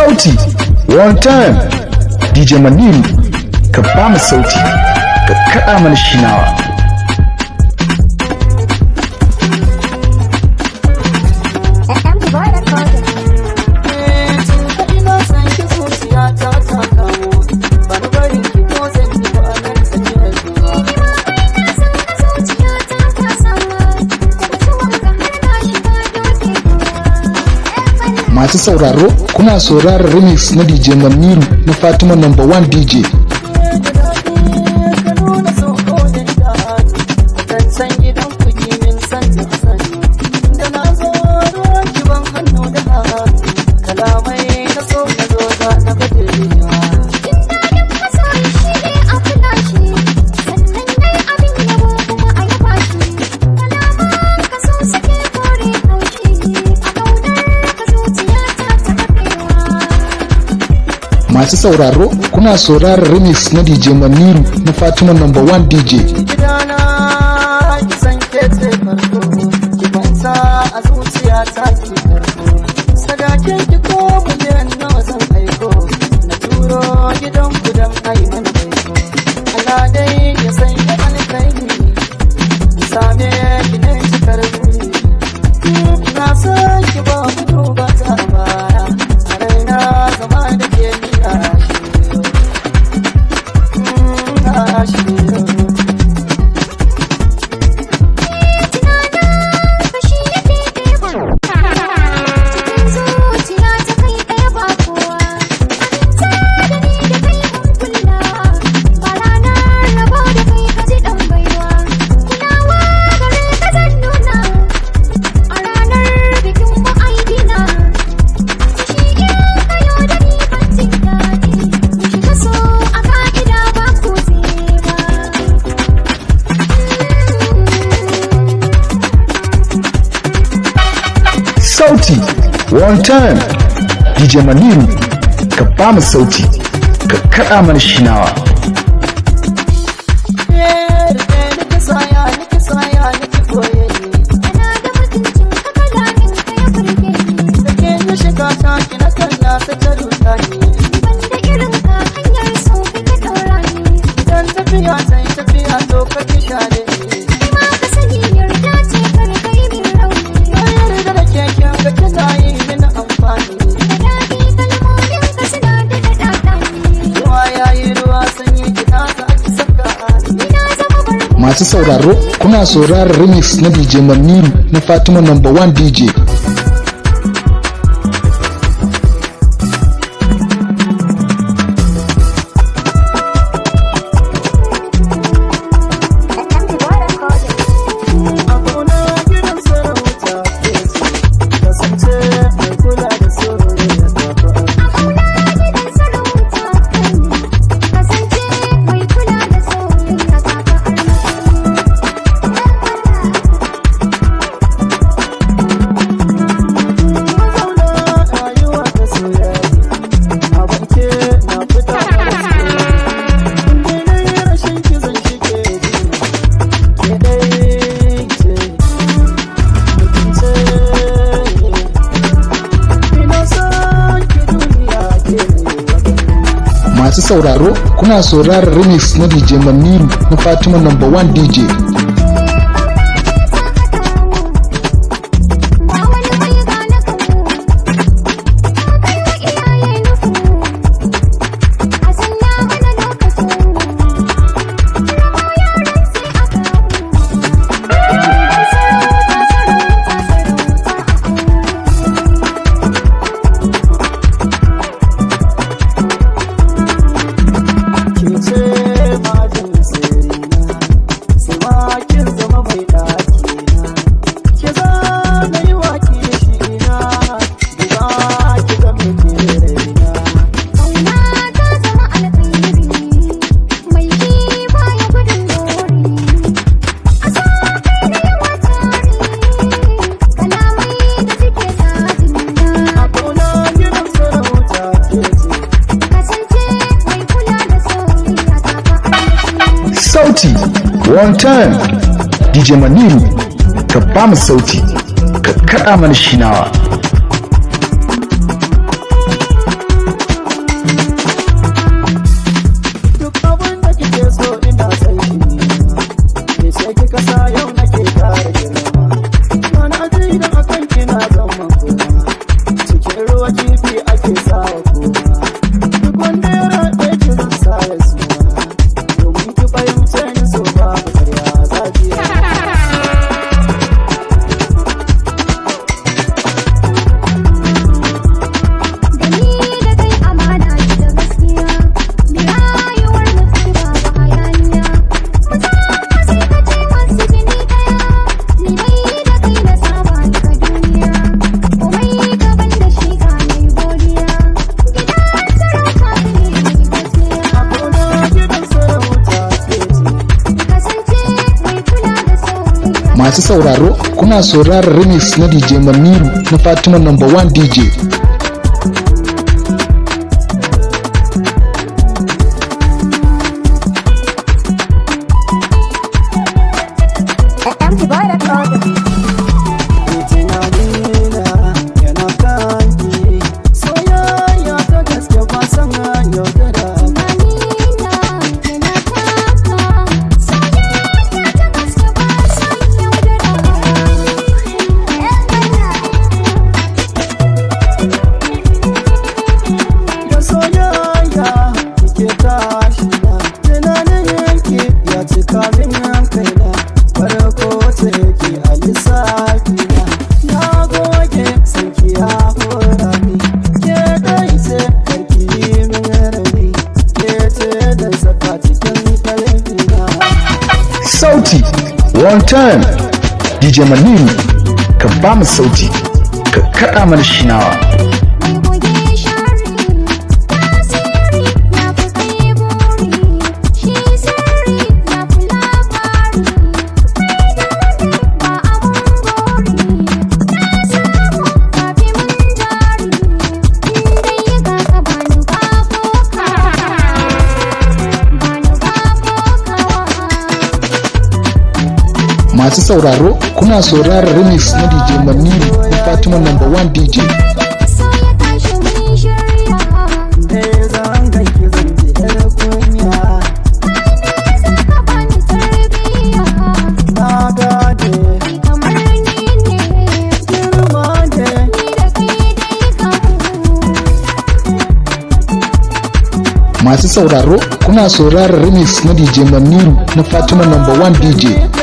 Sauti, one time, DJ Maniru, ka ba mu sauti, ka kaɗa mana shinawa. Masu sauraro, kuna sauraron remix na DJ Maniru na Fatima number 1 DJ. Masu sauraro, kuna sauraron remix na DJ Maniru na Fatima number 1 DJ. Sauti, one time, DJ Maniru, ka ba mu sauti, ka kaɗa mana shinawa. Masu sauraro, kuna sauraron remix na DJ Maniru na Fatima number 1 DJ. Masu sauraro, kuna sauraron remix na DJ Maniru na Fatima number 1 DJ. Sauti, one time, DJ Maniru, ka ba mu sauti, ka kaɗa mana shinawa. so kifi ake sawa kowa, duk wanda ya raɗe ki zan sa ya suna, domin ki fahimce ni so babu karya zafiya. Masu sauraro, kuna sauraron remix na DJ Maniru na Fatima #1 DJ. Sauti one time DJ Maniru ka ba mu sauti ka kaɗa mana shinawa. Masu sauraro, kuna sauraron remix na DJ Maniru na Fatima #1 DJ. Masu sauraro, kuna sauraron remix na DJ Maniru na Fatima #1 DJ.